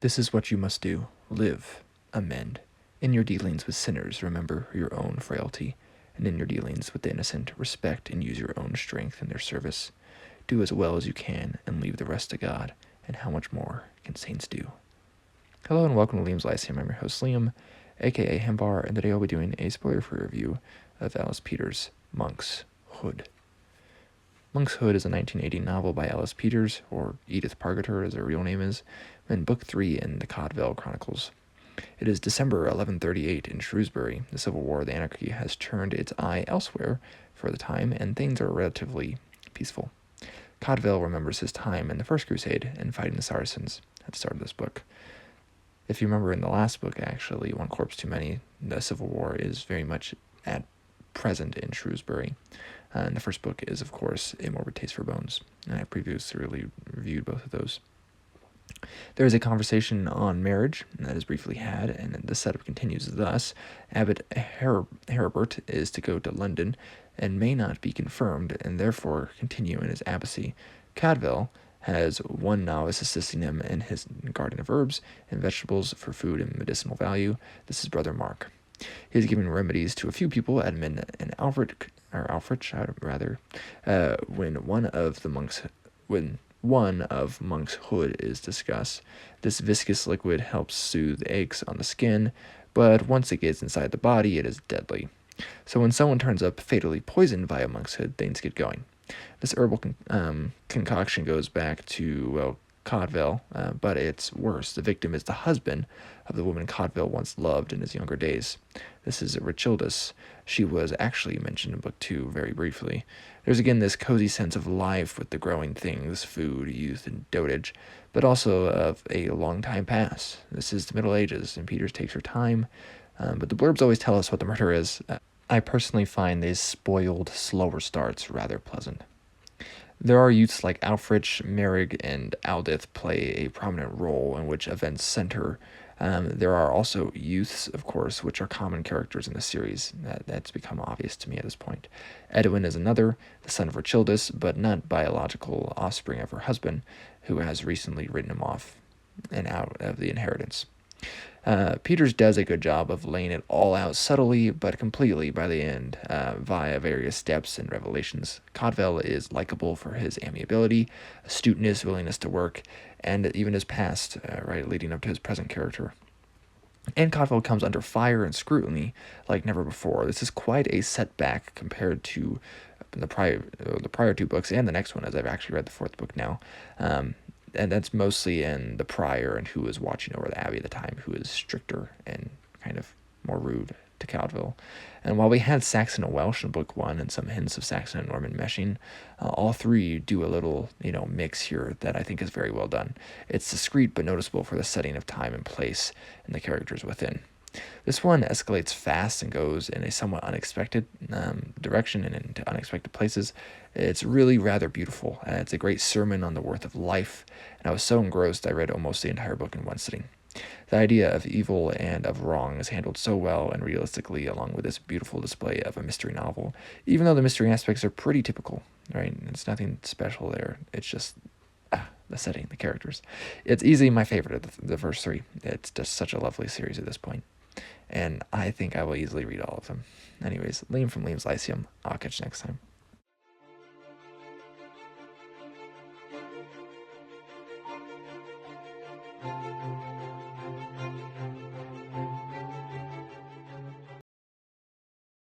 This is what you must do. Live. Amend. In your dealings with sinners, remember your own frailty, and in your dealings with the innocent, respect and use your own strength in their service. Do as well as you can, and leave the rest to God, and how much more can saints do? Hello and welcome to Liam's Lyceum. I'm your host Liam, aka Hembar, and today I'll be doing a spoiler-free review of Ellis Peters' Monk's Hood. Monk's Hood is a 1980 novel by Ellis Peters, or Edith Pargeter as her real name is, in Book 3 in the Cadfael Chronicles. It is December 1138 in Shrewsbury. The Civil War of the Anarchy has turned its eye elsewhere for the time, and things are relatively peaceful. Cadfael remembers his time in the First Crusade and fighting the Saracens at the start of this book. If you remember in the last book, actually, One Corpse Too Many, the Civil War is very much at present in Shrewsbury. And the first book is, of course, A Morbid Taste for Bones. And I previously reviewed both of those. There is a conversation on marriage that is briefly had, and the setup continues thus. Abbot Heribert is to go to London and may not be confirmed, and therefore continue in his abbacy. Cadfael has one novice assisting him in his garden of herbs and vegetables for food and medicinal value. This is Brother Mark. He is giving remedies to a few people, Edmund and Alfred, when one of Monk's Hood is discussed. This viscous liquid helps soothe aches on the skin, but once it gets inside the body, it is deadly. So when someone turns up fatally poisoned by a Monk's Hood, things get going. This herbal concoction goes back to, Cadfael, but it's worse. The victim is the husband of the woman Cadfael once loved in his younger days. This is Richildis. She was actually mentioned in Book 2 very briefly. There's again this cozy sense of life with the growing things, food, youth, and dotage, but also of a long time pass. This is the Middle Ages, and Peters takes her time, but the blurbs always tell us what the murder is. I personally find these spoiled, slower starts rather pleasant. There are youths like Alfrich, Merrig, and Aldith play a prominent role in which events center. There are also youths, of course, which are common characters in the series. That's become obvious to me at this point. Edwin is another, the son of Richildis, but not biological offspring of her husband, who has recently written him off and out of the inheritance. Peters does a good job of laying it all out subtly but completely by the end via various steps and revelations. Cadfael is likable for his amiability, astuteness, willingness to work, and even his past, leading up to his present character. And Cadfael comes under fire and scrutiny like never before. This is quite a setback compared to the prior two books and the next one, as I've actually read the fourth book now. And that's mostly in the prior and who is watching over the abbey at the time, who is stricter and kind of more rude to Cadfael. And while we had Saxon and Welsh in Book 1 and some hints of Saxon and Norman meshing, all three do a little, mix here that I think is very well done. It's discreet but noticeable for the setting of time and place and the characters within. This one escalates fast and goes in a somewhat unexpected direction and into unexpected places. It's really rather beautiful. It's a great sermon on the worth of life, and I was so engrossed I read almost the entire book in one sitting. The idea of evil and of wrong is handled so well and realistically, along with this beautiful display of a mystery novel, even though the mystery aspects are pretty typical, right? It's nothing special there. It's just the setting, the characters. It's easily my favorite of the first three. It's just such a lovely series at this point. And I think I will easily read all of them. Anyways, Liam from Liam's Lyceum. I'll catch you next time.